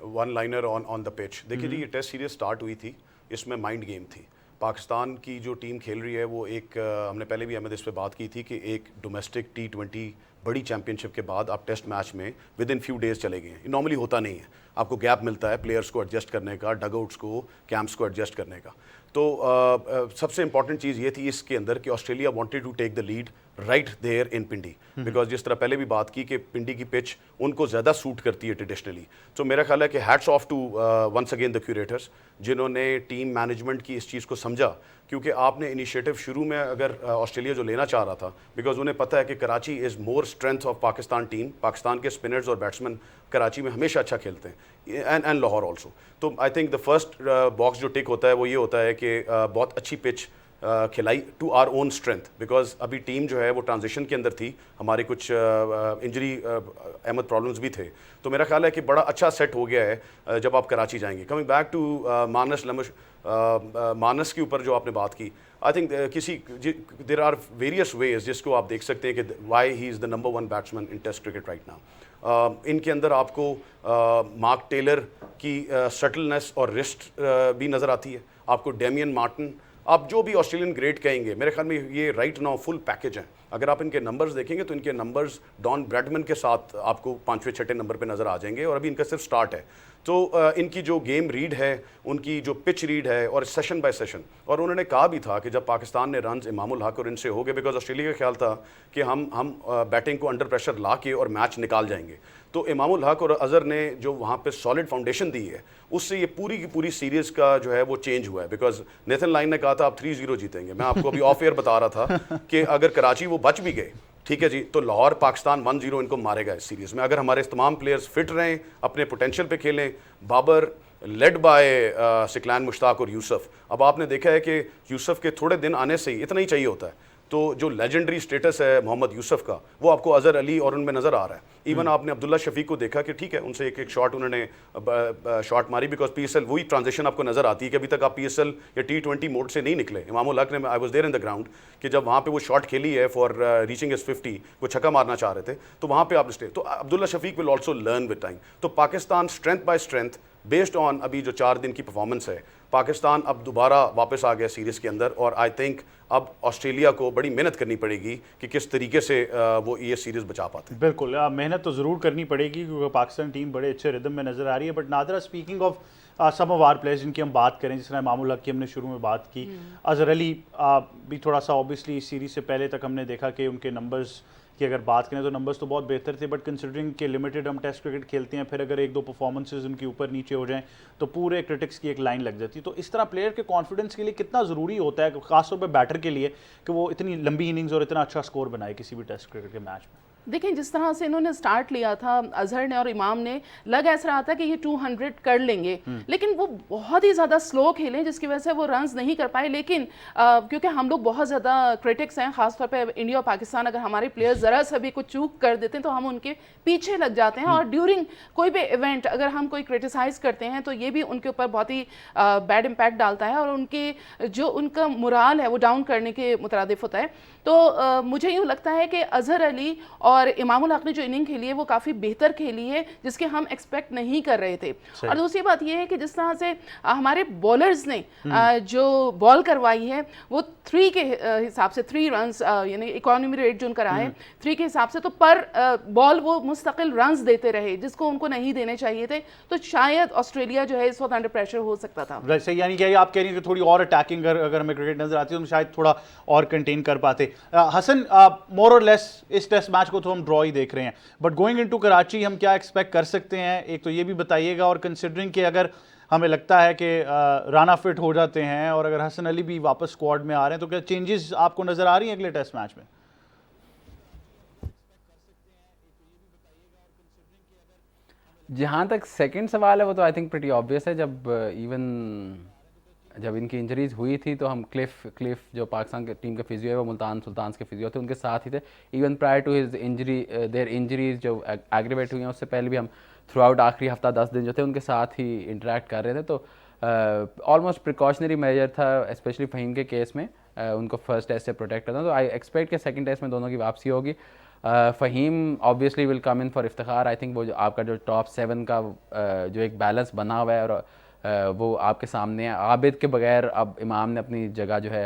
one liner on the pitch. देखिए जी, ये टेस्ट सीरीज स्टार्ट हुई थी, इसमें माइंड गेम थी। पाकिस्तान की जो टीम खेल रही है वो एक हमने पहले भी अहमद इस पर बात की थी कि एक डोमेस्टिक T20 बड़ी चैंपियनशिप के बाद आप टेस्ट मैच में विद इन फ्यू डेज चले गए हैं। नॉर्मली होता नहीं है, आपको गैप मिलता है प्लेयर्स को एडजस्ट करने का, डगआउट्स को, कैंप्स को एडजस्ट करने का। तो सबसे इंपॉर्टेंट चीज़ ये थी इसके अंदर कि Australia wanted to take the lead right there in Pindi, because जिस तरह पहले भी बात की कि पिंडी की पिच उनको ज़्यादा सूट करती है ट्रेडिशनली। तो मेरा ख्याल है कि hats off to once again the curators जिन्होंने टीम मैनेजमेंट की इस चीज़ को समझा, क्योंकि आपने इनिशिएटिव शुरू में अगर ऑस्ट्रेलिया जो लेना चाह रहा था, बिकॉज उन्हें पता है कि Karachi is more strength of Pakistan team, Pakistan के स्पिनर्स और बैट्समैन कराची में हमेशा अच्छा खेलते हैं, एंड लाहौर ऑल्सो। तो I think the first box जो टिक होता है वो ये होता है कि बहुत अच्छी पिच खिलाई to our own strength, because अभी टीम जो है वो ट्रांजिशन के अंदर थी, हमारे कुछ इंजरी अहमद प्रॉब्लम्स भी थे। तो मेरा ख्याल है कि बड़ा अच्छा सेट हो गया है जब आप कराची जाएंगे। कमिंग बैक टू मानस के ऊपर जो आपने बात की, I think there are various ways जिसको आप देख सकते हैं कि why he is the number 1 batsman in test cricket right now. इनके अंदर आपको मार्क टेलर की सटलनेस और रिस्ट भी नज़र आती है, आपको डेमियन मार्टिन, आप जो भी ऑस्ट्रेलियन ग्रेट कहेंगे, मेरे ख्याल में ये राइट नाउ फुल पैकेज हैं। अगर आप इनके नंबर्स देखेंगे तो इनके नंबर्स डॉन ब्रैडमैन के साथ आपको 5वें 6ठे नंबर पे नज़र आ जाएंगे, और अभी इनका सिर्फ स्टार्ट है। तो इनकी जो गेम रीड है, उनकी जो पिच रीड है, और सेशन बाय सेशन, और उन्होंने कहा भी था कि जब पाकिस्तान ने रन्स इमामुल हक और इनसे हो गए, बिकॉज ऑस्ट्रेलिया का ख्याल था कि हम बैटिंग को अंडर प्रेशर ला के और मैच निकाल जाएंगे। तो इमामुल हक और अज़हर ने जो वहाँ पे सॉलिड फाउंडेशन दी है, उससे ये पूरी की पूरी सीरीज़ का जो है वो चेंज हुआ है। बिकॉज नेथन लाइन ने कहा था आप 3-0 जीतेंगे, मैं आपको अभी ऑफ एयर बता रहा था कि अगर कराची वो बच भी गए, ठीक है जी, तो लाहौर पाकिस्तान 1-0 इनको मारेगा इस सीरीज़ में, अगर हमारे तमाम प्लेयर्स फिट रहें, अपने पोटेंशियल पे खेलें। बाबर लेड बाय सिकलान मुश्ताक और यूसुफ। अब आपने देखा है कि यूसुफ के थोड़े दिन आने से ही इतना ही चाहिए होता है, तो जो लेजेंडरी स्टेटस है मोहम्मद यूसुफ का, वो आपको अज़हर अली और उनमें नज़र आ रहा है। इवन आपने अब्दुल्ला शफीक को देखा कि ठीक है, उनसे एक शॉट उन्होंने शॉट मारी, बिकॉज PSL वही ट्रांजिशन आपको नज़र आती है कि अभी तक आप PSL या T20 मोड से नहीं निकले। इमामुल हक ने, I was there in the ground, कि जब वहाँ पे वो शॉट खेली है फॉर रीचिंग इज 50, वो छक्का मारना चाह रहे थे, तो वहाँ पे आप स्टे। तो Abdullah Shafique will also learn with time. तो Pakistan strength by strength based on अभी जो 4 दिन की परफॉर्मेंस है, पाकिस्तान अब दोबारा वापस आ गया सीरीज़ के अंदर, और आई थिंक अब ऑस्ट्रेलिया को बड़ी मेहनत करनी पड़ेगी कि किस तरीके से वो ये सीरीज़ बचा पाते हैं। बिल्कुल, मेहनत तो ज़रूर करनी पड़ेगी क्योंकि पाकिस्तान टीम बड़े अच्छे रिदम में नज़र आ रही है। But Nadra, speaking of some of our players जिनकी हम बात करें, जिस तरह इमामुल हक की हमने शुरू में बात की, अज़हर अली भी थोड़ा सा ऑब्वियसली इस सीरीज़ से पहले तक हमने देखा कि उनके नंबर्स की अगर बात करें तो नंबर्स तो बहुत बेहतर थे, बट कंसिडरिंग कि लिमिटेड हम टेस्ट क्रिकेट खेलते हैं, फिर अगर एक दो परफॉर्मेंसेज उनके ऊपर नीचे हो जाएं तो पूरे क्रिटिक्स की एक लाइन लग जाती है। तो इस तरह प्लेयर के कॉन्फिडेंस के लिए कितना ज़रूरी होता है, खासतौर पर बैटर के लिए, कि वो इतनी लंबी इनिंग्स और इतना अच्छा स्कोर बनाए किसी भी टेस्ट क्रिकेट के मैच में? देखिए, जिस तरह से इन्होंने स्टार्ट लिया था अजहर ने और इमाम ने, लग ऐसा रहा था कि ये 200 कर लेंगे, लेकिन वो बहुत ही ज़्यादा स्लो खेले जिसकी वजह से वो रन्स नहीं कर पाए। लेकिन क्योंकि हम लोग बहुत ज़्यादा क्रिटिक्स हैं, ख़ासतौर पे इंडिया और पाकिस्तान, अगर हमारे प्लेयर्स ज़रा सा भी कुछ चूक कर देते हैं तो हम उनके पीछे लग जाते हैं, और ड्यूरिंग कोई भी इवेंट अगर हम कोई क्रिटिसाइज़ करते हैं तो ये भी उनके ऊपर बहुत ही बैड इम्पैक्ट डालता है, और उनके जो उनका मुराल है वो डाउन करने के मुतरादिफ होता है। तो मुझे यूँ लगता है कि अजहर अली और इमामुल हक ने जो इनिंग खेली है वो काफ़ी बेहतर खेली है, जिसके हम एक्सपेक्ट नहीं कर रहे थे। और दूसरी बात ये है कि जिस तरह से हमारे बॉलर्स ने जो बॉल करवाई है वो 3 के हिसाब से 3 रन्स, यानी इकोनॉमी रेट जो उनका रहा है 3 के हिसाब से, तो पर बॉल वो मुस्तकिल रन्स देते रहे जिसको उनको नहीं देने चाहिए थे। तो शायद ऑस्ट्रेलिया जो है इस वक्त अंडर प्रेशर हो सकता था। वैसे यानी कि आप कह रही हैं कि थोड़ी और अटैकिंग अगर हमें क्रिकेट नजर आती है तो शायद थोड़ा और कंटेन कर पाते। हसन, मोर और लेस इस टेस्ट मैच को तो हम ड्रॉ ही देख रहे हैं, बट गोइंग इनटू कराची हम क्या एक्सपेक्ट कर सकते हैं, एक तो ये भी बताइएगा, और कंसिडरिंग कि अगर हमें लगता है कि राना फिट हो जाते हैं और अगर हसन अली भी वापस स्क्वाड में आ रहे हैं तो क्या चेंजेस आपको नजर आ रही हैं अगले टेस्ट मैच में? जहाँ तक सेकंड सवाल है वो तो आई थिंक प्रीटी ऑब्वियस है। जब इनकी इंजरीज हुई थी तो हम क्लिफ जो पाकिस्तान के टीम के फिजियो है वो मुल्तान सुल्तान्स के फिजियो थे, उनके साथ ही थे। Even prior to his injury, there injuries जो एग्रीवेट हुई हैं उससे पहले भी हम थ्रू आउट आखिरी हफ्ता 10 दिन जो थे उनके साथ ही इंटरेक्ट कर रहे थे। तो ऑलमोस्ट प्रिकॉशनरी मेजर था, स्पेशली फ़हीम के केस में उनको फर्स्ट टेस्ट से प्रोटेक्ट करना। तो आई एक्सपेक्ट कि सेकंड टेस्ट में दोनों की वापसी होगी। Faheem obviously will come in for Iftikhar. I think वो जो आपका जो टॉप 7 का जो एक बैलेंस बना हुआ है और वो आपके सामने है। आबिद के बगैर अब इमाम ने अपनी जगह जो है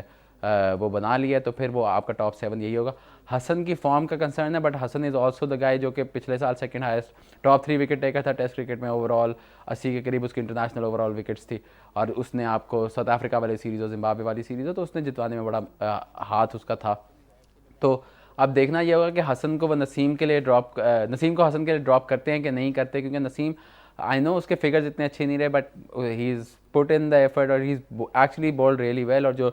वो बना लिया, तो फिर वो आपका टॉप 7 यही होगा। हसन की फॉर्म का कंसर्न है, but Hasan is also the guy जो कि पिछले साल second highest top 3 wicket taker था टेस्ट क्रिकेट में। ओवरऑल 80 के करीब उसकी इंटरनेशनल ओवरऑल विकेट्स थी, और उसने आपको साउथ अफ्रीका वाली सीरीज़ और जिम्बाब्वे वाली सीरीज़ हो तो उसने जितवाने में बड़ा हाथ उसका था। तो अब देखना ये होगा कि हसन को वो नसीम को हसन के लिए ड्रॉप करते हैं कि नहीं करते, क्योंकि नसीम आई नो उसके फिगर्स इतने अच्छे नहीं रहे, but he is put in the effort और he is actually bowled really well. और जो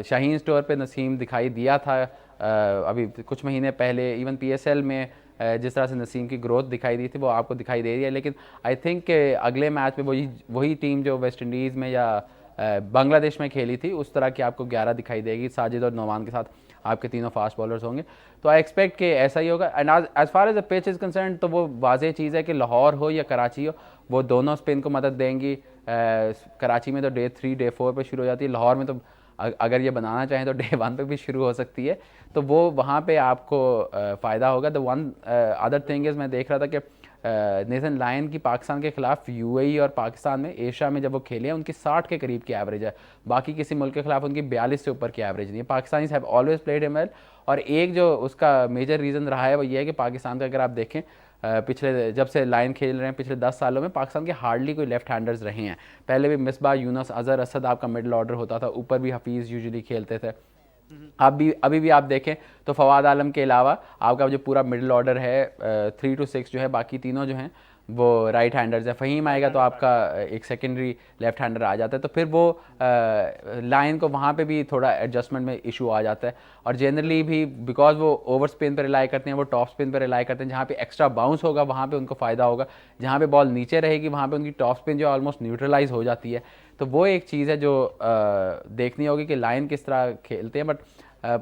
शाहीन स्टोर पे नसीम दिखाई दिया था अभी कुछ महीने पहले, इवन PSL में जिस तरह से नसीम की ग्रोथ दिखाई दी थी वो आपको दिखाई दे रही है। लेकिन आई थिंक अगले मैच में वही टीम जो वेस्ट इंडीज़ में या बांग्लादेश में खेली थी उस तरह की आपको 11 दिखाई देगी। साजिद और नोमान के साथ आपके तीनों फास्ट बॉलर्स होंगे, तो आई एक्सपेक्ट कि ऐसा ही होगा। And as far as the pitch is concern तो वो वाज़ेह चीज़ है कि लाहौर हो या कराची हो, वो दोनों स्पिन को मदद देंगी। कराची में तो डे 3 डे 4 पे शुरू हो जाती है, लाहौर में तो अगर ये बनाना चाहें तो डे 1 पे भी शुरू हो सकती है, तो वो वहाँ पे आपको फ़ायदा होगा। The one other thing is मैं देख रहा था कि नेथन लायन की पाकिस्तान के खिलाफ UAE और पाकिस्तान में एशिया में जब वो खेले हैं उनकी 60 के करीब की एवरेज है, बाकी किसी मुल्क के खिलाफ उनकी 42 से ऊपर की एवरेज नहीं है। Pakistanis have always played him well, और एक जो उसका मेजर रीज़न रहा है वो ये है कि पाकिस्तान का अगर आप देखें पिछले जब से लाइन खेल रहे हैं पिछले 10 सालों में पाकिस्तान के हार्डली कोई लेफ्ट हैंडर्स रहे हैं। पहले भी मिसबाह, यूनुस, अजहर, असद आपका मिडल ऑर्डर होता था, ऊपर भी हफीज़ यूजुअली खेलते थे। अभी भी आप देखें तो फवाद आलम के अलावा आपका जो पूरा मिडिल ऑर्डर है 3 to 6 जो है, बाकी तीनों जो हैं वो राइट हैंडर्स है। फ़हीम आएगा तो आपका एक सेकेंडरी लेफ्ट हैंडर आ जाता है, तो फिर वो लाइन को वहाँ पे भी थोड़ा एडजस्टमेंट में इशू आ जाता है। और जनरली भी बिकॉज वो ओवर स्पिन पर रिलाई करते हैं, वो टॉप स्पिन पर रिलाई करते हैं, जहाँ पे एक्स्ट्रा बाउंस होगा वहाँ पे उनको फ़ायदा होगा, जहाँ पे बॉल नीचे रहेगी वहाँ पे उनकी टॉप स्पिन जो ऑलमोस्ट न्यूट्रलाइज हो जाती है। तो वो एक चीज़ है जो देखनी होगी कि लाइन किस तरह खेलते हैं। बट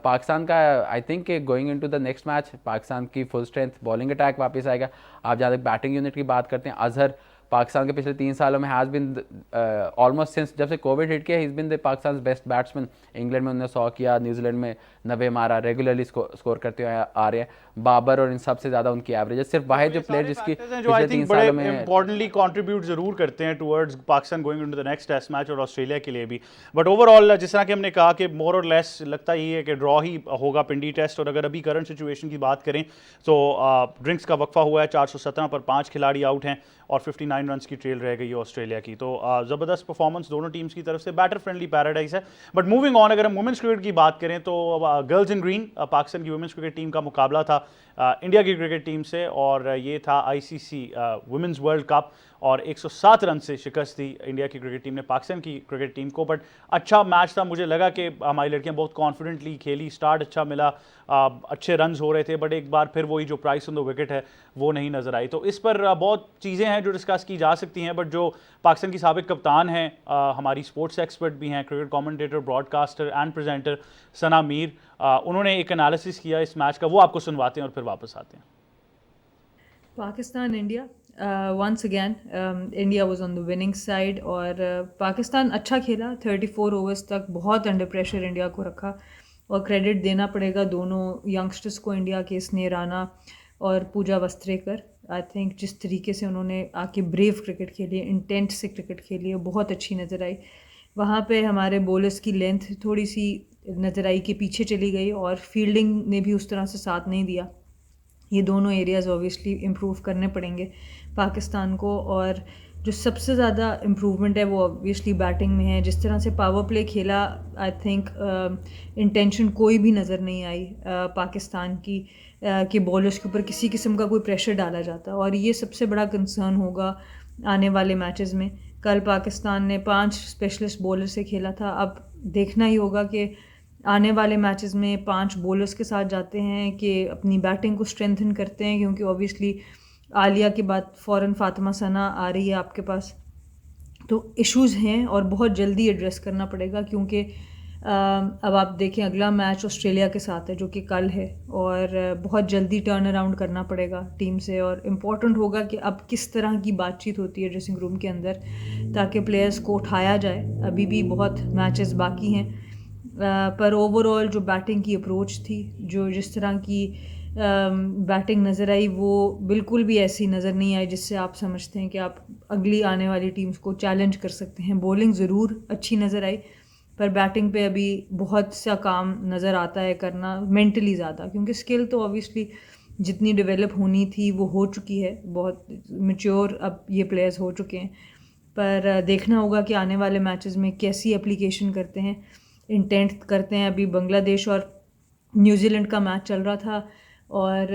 पाकिस्तान का I think going into the next match Pakistan की फुल स्ट्रेंथ बॉलिंग अटैक वापस आएगा। आप जहाँ तक बैटिंग यूनिट की बात करते हैं, अजहर पाकिस्तान के पिछले 3 सालों में हैज़ बिन ऑलमोस्ट सिंस जब से कोविड हिट किया, he is been the Pakistan best batsman. England में उन्होंने 100 किया, न्यूजीलैंड में 90 मारा, रेगुलरली स्कोर करते हुए आ रहे हैं। बाबर और इन सबसे ज़्यादा उनकी एवरेज है। सिर्फ वाहिद जो प्लेयर जिसकी पिछले 3 सालों में इंपॉर्टेंटली कंट्रीब्यूट जरूर करते हैं towards Pakistan going into the next test match और ऑस्ट्रेलिया के लिए भी। बट ओवरऑल जिस तरह कि हमने कहा कि मोर और लेस लगता ही है कि ड्रॉ ही होगा पिंडी टेस्ट। और अगर अभी करंट सिचुएशन की बात करें तो ड्रिंक्स का वक्फा हुआ है, 417 पर 5 खिलाड़ी आउट हैं और 59 9 रन्स की ट्रेल रह गई है ऑस्ट्रेलिया की। तो ज़बरदस्त परफॉर्मेंस दोनों टीम्स की तरफ से, बैटर फ्रेंडली पैराडाइज है। बट मूविंग ऑन, अगर हम वुमेंस क्रिकेट की बात करें तो गर्ल्स इन ग्रीन पाकिस्तान की वुमेंस क्रिकेट टीम का मुकाबला था इंडिया की क्रिकेट टीम से, और ये था ICC वुमेंस वर्ल्ड कप, और 107 रन से शिकस्त दी इंडिया की क्रिकेट टीम ने पाकिस्तान की क्रिकेट टीम को। बट अच्छा मैच था, मुझे लगा कि हमारी लड़कियां बहुत कॉन्फिडेंटली खेली, स्टार्ट अच्छा मिला, अच्छे रन्स हो रहे थे, बट एक बार फिर वही जो प्राइस ऑन द विकेट है वो नहीं नज़र आई। तो इस पर बहुत चीज़ें हैं जो डिस्कस की जा सकती हैं, बट जो पाकिस्तान की साबिक कप्तान हैं, हमारी स्पोर्ट्स एक्सपर्ट भी हैं, cricket commentator, broadcaster and presenter Sana Mir, उन्होंने एक एनालिसिस किया इस मैच का, वो आपको सुनवाते हैं और फिर वापस आते हैं। Pakistan India once again India was on the winning side, और पाकिस्तान अच्छा खेला 34 ओवर्स तक, बहुत अंडर प्रेशर इंडिया को रखा, और क्रेडिट देना पड़ेगा दोनों यंगस्टर्स को इंडिया के, स्नेह राणा और पूजा वस्त्रेकर। आई थिंक जिस तरीके से उन्होंने आके ब्रेव क्रिकेट खेली, इंटेंट से क्रिकेट खेली है, बहुत अच्छी नज़र आई। वहाँ पे हमारे बॉलर्स की लेंथ थोड़ी सी नज़र आई कि पीछे चली गई, और फील्डिंग ने भी उस तरह से साथ नहीं दिया। ये दोनों एरियाज़ ऑब्वियसली इम्प्रूव करने पड़ेंगे पाकिस्तान को, और जो सबसे ज़्यादा इम्प्रूवमेंट है वो ऑब्वियसली बैटिंग में है। जिस तरह से पावर प्ले खेला, आई थिंक इंटेंशन कोई भी नज़र नहीं आई पाकिस्तान की कि बॉलर्स के ऊपर किसी किस्म का कोई प्रेशर डाला जाता, और ये सबसे बड़ा कंसर्न होगा आने वाले मैचेस में। कल पाकिस्तान ने 5 स्पेशलिस्ट बॉलर से खेला था, अब देखना ही होगा कि आने वाले मैचेस में 5 बॉलर्स के साथ जाते हैं कि अपनी बैटिंग को स्ट्रेंथन करते हैं, क्योंकि ऑब्वियसली आलिया के बाद फ़ौरन फातिमा सना आ रही है आपके पास, तो इश्यूज़ हैं और बहुत जल्दी एड्रेस करना पड़ेगा। क्योंकि अब आप देखें अगला मैच ऑस्ट्रेलिया के साथ है जो कि कल है, और बहुत जल्दी टर्न अराउंड करना पड़ेगा टीम से, और इम्पॉर्टेंट होगा कि अब किस तरह की बातचीत होती है ड्रेसिंग रूम के अंदर, ताकि प्लेयर्स को उठाया जाए। अभी भी बहुत मैचेस बाकी हैं, पर ओवरऑल जो बैटिंग की अप्रोच थी, जो जिस तरह की बैटिंग नज़र आई, वो बिल्कुल भी ऐसी नज़र नहीं आई जिससे आप समझते हैं कि आप अगली आने वाली टीम्स को चैलेंज कर सकते हैं। बॉलिंग ज़रूर अच्छी नज़र आई, पर बैटिंग पे अभी बहुत सा काम नज़र आता है करना, मेंटली ज़्यादा, क्योंकि स्किल तो ऑब्वियसली जितनी डेवलप होनी थी वो हो चुकी है, बहुत मैच्योर अब ये प्लेयर्स हो चुके हैं। पर देखना होगा कि आने वाले मैचेस में कैसी एप्लीकेशन करते हैं, इंटेंट करते हैं। अभी बांग्लादेश और न्यूजीलैंड का मैच चल रहा था, और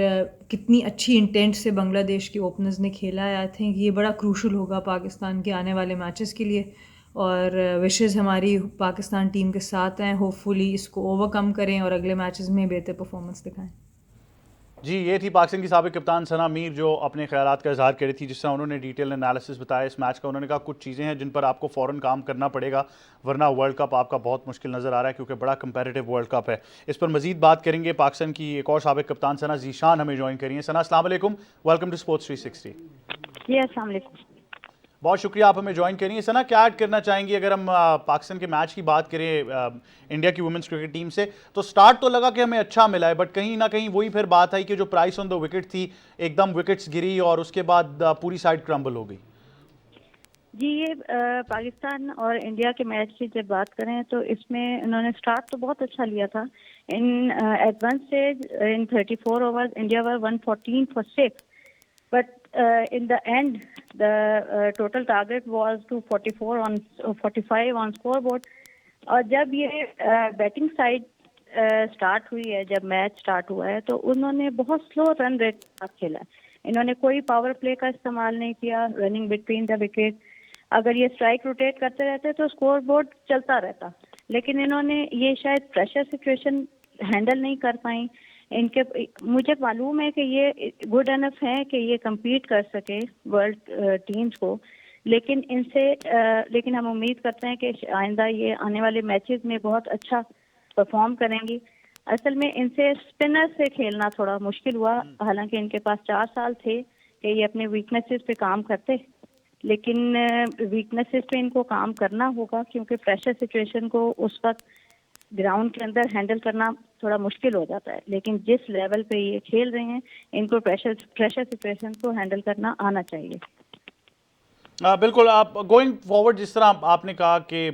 कितनी अच्छी इंटेंट से बांग्लादेश के ओपनर्स ने खेला है। आई थिंक ये बड़ा क्रूशल होगा पाकिस्तान के आने वाले मैचेस के लिए, और विशेज़ हमारी पाकिस्तान टीम के साथ हैं, होपफुली इसको ओवरकम करें और अगले मैचेस में बेहतर परफॉर्मेंस दिखाएं। जी, ये थी पाकिस्तान की साबिक कप्तान सना मीर जो अपने ख्यालात का इजहार कर रही थी, जिस तरह उन्होंने डिटेल एनालिसिस बताया इस मैच का। उन्होंने कहा कुछ चीज़ें हैं जिन पर आपको फ़ौरन काम करना पड़ेगा, वरना वर्ल्ड कप आपका बहुत मुश्किल नज़र आ रहा है, क्योंकि बड़ा कंपैरेटिव वर्ल्ड कप है। इस पर मजीद बात करेंगे। पाकिस्तान की एक और साबिक कप्तान सना जीशान हमें ज्वाइन करिए। सना, अस्सलाम वालेकुम, वेलकम टू स्पोर्ट्स 360। जी अस्सलाम वालेकुम। बहुत शुक्रिया आप हमें ज्वाइन करिए। सना, क्या ऐड करना चाहेंगी अगर हम पाकिस्तान के मैच की बात करें इंडिया की वुमेंस क्रिकेट टीम से? तो स्टार्ट तो लगा कि हमें अच्छा मिला है, बट कहीं ना कहीं वही फिर बात आई कि जो प्राइस ऑन द विकेट थी, एकदम विकेट्स गिरी और उसके बाद पूरी साइड क्रम्बल हो गई। जी, ये पाकिस्तान और इंडिया के मैच की जब बात करें तो इसमें उन्होंने स्टार्ट तो बहुत अच्छा लिया था। In advance stage in 34 overs India were 114 for 6, but in the end the total target was to 45 on scoreboard। और जब ये बैटिंग साइड स्टार्ट हुई है, जब मैच स्टार्ट हुआ है, तो उन्होंने बहुत स्लो रन रेट के साथ खेला। इन्होंने कोई पावर प्ले का इस्तेमाल नहीं किया, रनिंग बिटवीन द विकेट। अगर ये स्ट्राइक रोटेट करते रहते तो स्कोर बोर्ड चलता रहता, लेकिन इन्होंने ये शायद प्रेशर सिचुएशन हैंडल नहीं कर पाई। इनके मुझे मालूम है कि ये गुड एनफ है कि ये compete कर सके वर्ल्ड टीम्स को, लेकिन लेकिन हम उम्मीद करते हैं कि आइंदा ये आने वाले मैचेस में बहुत अच्छा परफॉर्म करेंगी। असल में इनसे स्पिनर से खेलना थोड़ा मुश्किल हुआ, हालांकि इनके पास 4 साल थे कि ये अपने वीकनेसेस पे काम करते, लेकिन वीकनेसेस पे इनको काम करना होगा, क्योंकि प्रेशर सिचुएशन को उस वक्त ग्राउंड के अंदर हैंडल करना थोड़ा मुश्किल हो जाता है। लेकिन जिस लेवल पे ये खेल रहे हैं, इनको प्रेशर सिचुएशन को हैंडल करना आना चाहिए। बिल्कुल। आप गोइंग फॉरवर्ड, जिस तरह आपने कहा कि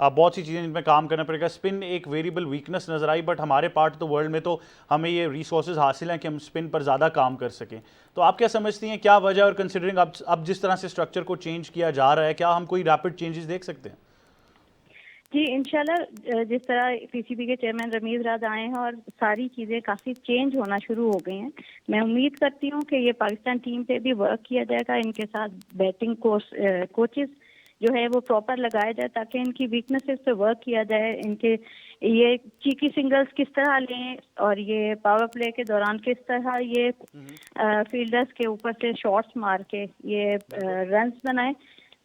बहुत सी चीज़ें जिनमें काम करना पड़ेगा। स्पिन एक वेरिएबल वीकनेस नज़र आई, बट हमारे पार्ट ऑफ द वर्ल्ड में तो हमें ये रिसोर्सेज हासिल हैं कि हम स्पिन पर ज़्यादा काम कर सकें। तो आप क्या समझती हैं, क्या वजह, और कंसिडरिंग अब जिस तरह से स्ट्रक्चर को चेंज किया जा रहा है, क्या हम कोई रैपिड चेंजेस देख सकते हैं? जी इंशाल्लाह, जिस तरह पीसीबी के चेयरमैन रमीज राज आए हैं और सारी चीज़ें काफ़ी चेंज होना शुरू हो गई हैं, मैं उम्मीद करती हूँ कि ये पाकिस्तान टीम पे भी वर्क किया जाएगा। इनके साथ बैटिंग कोचेस जो है वो प्रॉपर लगाया जाए ताकि इनकी वीकनेसेस पे वर्क किया जाए। इनके ये चीकी सिंगल्स किस तरह लें और ये पावर प्ले के दौरान किस तरह ये फील्डर्स के ऊपर से शॉट्स मार के ये रन्स बनाएं।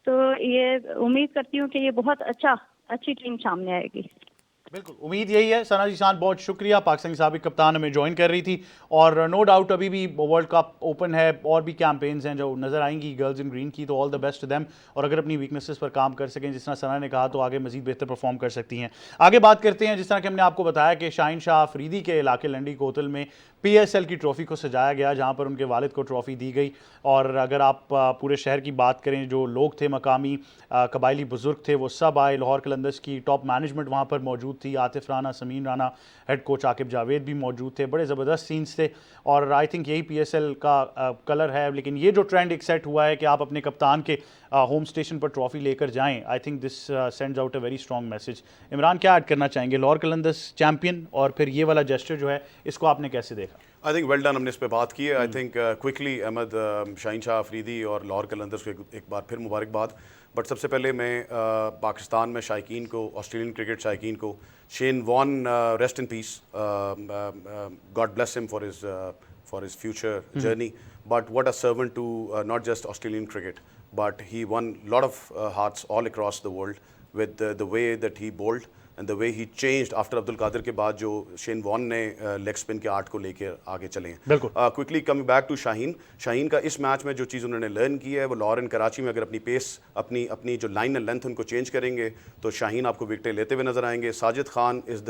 तो ये उम्मीद करती हूँ कि ये बहुत अच्छी टीम सामने आएगी। बिल्कुल, उम्मीद यही है। सना जीशान, बहुत शुक्रिया। पाकिस्तान की साबिक कप्तान हमें ज्वाइन कर रही थी, और नो डाउट अभी भी वर्ल्ड कप ओपन है, और भी कैंपेन्स हैं जो नज़र आएंगी गर्ल्स इन ग्रीन की, तो all the best to them. और अगर अपनी वीकनेसेस पर काम कर सकें, जिस तरह सना ने कहा, तो आगे मजीद बेहतर परफॉर्म कर सकती हैं। आगे बात करते हैं, जिस तरह कि हमने आपको बताया कि शाहीन शाह अफरीदी के इलाके लंडी कोतल में PSL की ट्रॉफ़ी को सजाया गया, जहाँ पर उनके वालिद को ट्रॉफ़ी दी गई। और अगर आप पूरे शहर की बात करें, जो लोग थे, मकामी कबायली बुज़ुर्ग थे, वो सब आए। लाहौर कलंदर्स की टॉप मैनेजमेंट वहाँ पर मौजूद थी, आतिफ राना, समीन राना, हेड कोच आकिब जावेद भी मौजूद थे। बड़े ज़बरदस्त सीन्स थे, और आई थिंक यही PSL का कलर है। लेकिन ये जो ट्रेंड एक सेट हुआ है कि आप अपने कप्तान के होम स्टेशन पर ट्रॉफ़ी लेकर जाएं, I think this sends out a very strong message. Imran, क्या ऐड करना चाहेंगे? लाहौर कलंदर्स चैम्पियन, और फिर ये वाला जेस्चर जो है, इसको आपने कैसे देखा? आई थिंक वेल डन, हमने इस पे बात की है। I think quickly Ahmed, Shaheen Shah Afridi और लाहौर कलंदर्स को एक बार फिर मुबारकबाद। बट सबसे पहले मैं पाकिस्तान में शायकीन को, ऑस्ट्रेलियन क्रिकेट शायकीन को, Shane Warne, rest in peace, God bless him for his future journey, but what a servant to not just Australian cricket, but he won a lot of hearts all across the world with the way that he bowled and the way he changed after Abdul Qadir के बाद जो Shane Warne ने leg spin के art को लेकर आगे चले हैं। बिल्कुल। Quickly coming back to Shaheen का इस मैच में जो चीज़ उन्होंने लर्न की है, वो लाहौर एंड कराची में अगर अपनी पेस, अपनी जो लाइन एंड लेंथ उनको चेंज करेंगे, तो शाहीन आपको विकेटें लेते हुए नजर आएंगे। Sajid Khan is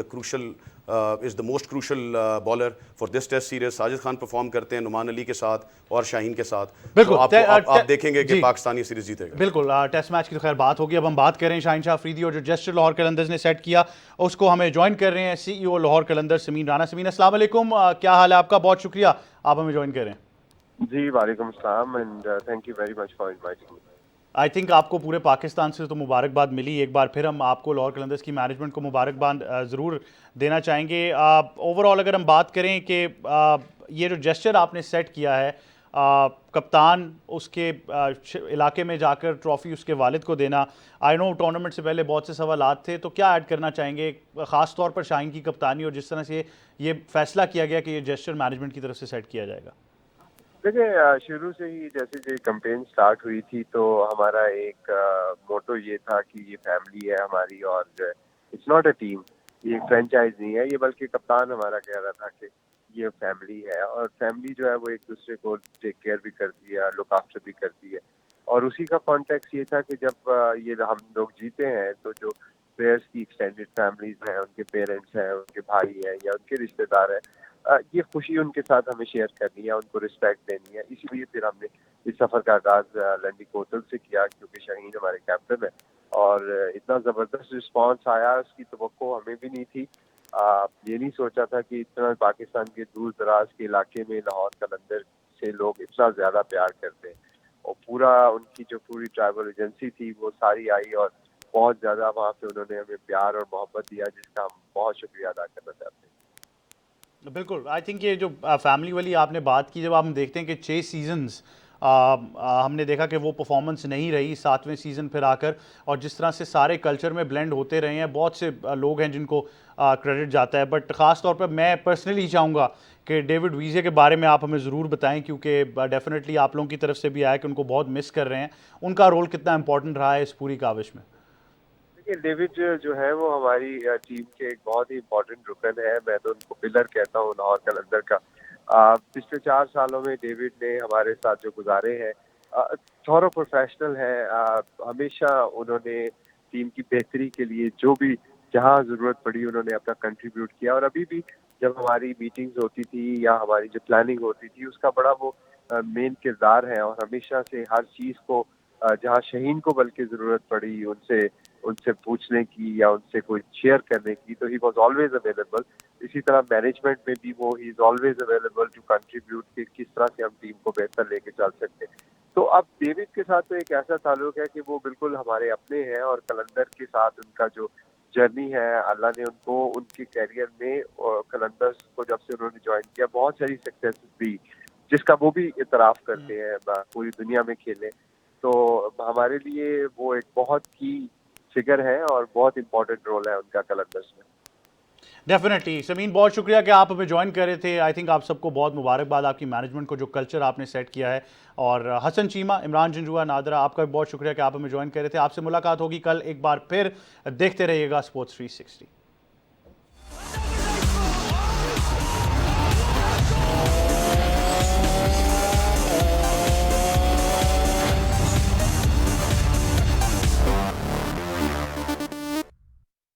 the most crucial bowler for this test series. Sajid Khan perform करते हैं नुमान अली के साथ और शाहीन के साथ। बिल्कुल, तो आप देखेंगे कि पाकिस्तान ये सीरीज जीतेगा। बिल्कुल, टेस्ट मैच की तो खैर बात होगी। अब हम बात करें शाहीन शाह अफरीदी, और जो जेस्चर लाहौर कलंदर्स ने सेट किया, उसको हमें ज्वाइन कर रहे हैं CEO लाहौर कलंदर समीन राना। समीन, अस्सलाम वालेकुम, क्या हाल है आपका? बहुत शुक्रिया आप हमें ज्वाइन कर रहे हैं। जी वालेकुम सलाम, and thank you very much for inviting me. I think आपको पूरे पाकिस्तान से तो मुबारकबाद मिली। एक बार फिर हम आपको, लाहौर कलंदर्स की मैनेजमेंट को मुबारकबाद ज़रूर देना चाहेंगे। ओवरऑल अगर हम बात करें कि ये जो जेस्चर आपने सेट किया है, कप्तान उसके इलाके में जाकर ट्रॉफ़ी उसके वालिद को देना, आई नो टूर्नामेंट से पहले बहुत से सवालात थे, तो क्या ऐड करना चाहेंगे ख़ास तौर पर शाहीन की कप्तानी, और जिस तरह से ये फैसला किया गया कि ये जेस्चर मैनेजमेंट की तरफ से सेट किया जाएगा? देखिए, शुरू से ही जैसे जो कैंपेन स्टार्ट हुई थी, तो हमारा एक मोटो ये था कि ये फैमिली है हमारी, और इट्स नॉट अ टीम, ये फ्रेंचाइज नहीं है ये, बल्कि कप्तान हमारा कह रहा था कि ये फैमिली है, और फैमिली जो है वो एक दूसरे को टेक केयर भी करती है, लुक आफ्टर भी करती है। और उसी का कॉन्टेक्स्ट ये था कि जब ये हम लोग जीते हैं, तो जो प्लेयर्स की एक्सटेंडेड फैमिलीज हैं, उनके पेरेंट्स हैं, उनके भाई हैं या उनके रिश्तेदार हैं, ये खुशी उनके साथ हमें शेयर करनी है, उनको रिस्पेक्ट देनी है। इसीलिए फिर हमने इस सफ़र का आगाज़ लंडी कोतल से किया, क्योंकि शाहीन हमारे कैप्टन है, और इतना ज़बरदस्त रिस्पांस आया, उसकी तवक्को हमें भी नहीं थी। ये नहीं सोचा था कि इतना पाकिस्तान के दूर दराज के इलाके में लाहौर कलंदर से लोग इतना ज़्यादा प्यार करते हैं, और पूरा उनकी जो पूरी ट्रैवल एजेंसी थी वो सारी आई, और बहुत ज़्यादा वहाँ पे उन्होंने हमें प्यार और मोहब्बत दिया, जिसका हम बहुत शुक्रिया अदा करना चाहते हैं। बिल्कुल, आई थिंक ये जो फैमिली वाली आपने बात की, जब हम देखते हैं कि 6 सीजन्स हमने देखा कि वो परफॉर्मेंस नहीं रही 7वें सीज़न फिर आकर, और जिस तरह से सारे कल्चर में ब्लेंड होते रहे हैं, बहुत से लोग हैं जिनको क्रेडिट जाता है। बट ख़ास तौर पर मैं पर्सनली चाहूँगा कि डेविड वीज़े के बारे में आप हमें ज़रूर बताएं, क्योंकि डेफिनेटली आप लोगों की तरफ से भी आया कि उनको बहुत मिस कर रहे हैं। उनका रोल कितना इंपॉर्टेंट रहा है इस पूरी काविश में? देखिए, डेविड जो है वो हमारी टीम के एक बहुत ही इम्पोर्टेंट रुकन है, मैं तो उनको पिलर कहता हूँ लाहौर कलंदर का। पिछले 4 सालों में डेविड ने हमारे साथ जो गुजारे हैं, थोरो प्रोफेशनल है, हमेशा उन्होंने टीम की बेहतरी के लिए जो भी जहाँ ज़रूरत पड़ी उन्होंने अपना कंट्रीब्यूट किया, और अभी भी जब हमारी मीटिंग्स होती थी या हमारी जो प्लानिंग होती थी, उसका बड़ा वो मेन किरदार है, और हमेशा से हर चीज़ को जहाँ शाहीन को बल्कि ज़रूरत पड़ी उनसे पूछने की या उनसे कोई शेयर करने की, तो ही वॉज ऑलवेज अवेलेबल। इसी तरह मैनेजमेंट में भी वो ही is always available to contribute कि किस तरह से हम टीम को बेहतर लेके चल सकते हैं। तो अब डेविड के साथ तो एक ऐसा ताल्लुक है कि वो बिल्कुल हमारे अपने हैं, और कलंदर के साथ उनका जो जर्नी है, अल्लाह ने उनको उनके कैरियर में कलंदर्स को जब से उन्होंने ज्वाइन किया बहुत सारी सक्सेस दी, जिसका वो भी इतराफ़ करते हैं पूरी दुनिया में खेले। तो हमारे लिए वो एक बहुत की फिगर है और बहुत इंपॉर्टेंट रोल है उनका कलंदर्स में। डेफिनेटली समीन, बहुत शुक्रिया कि आप हमें ज्वाइन कर रहे थे। आई थिंक आप सबको बहुत मुबारकबाद आपकी मैनेजमेंट को, जो कल्चर आपने सेट किया है। और हसन चीमा, इमरान जंजुआ, नादरा, आपका भी बहुत शुक्रिया कि आप हमें ज्वाइन कर रहे थे। आपसे मुलाकात होगी कल एक बार फिर। देखते रहिएगा स्पोर्ट्स 360।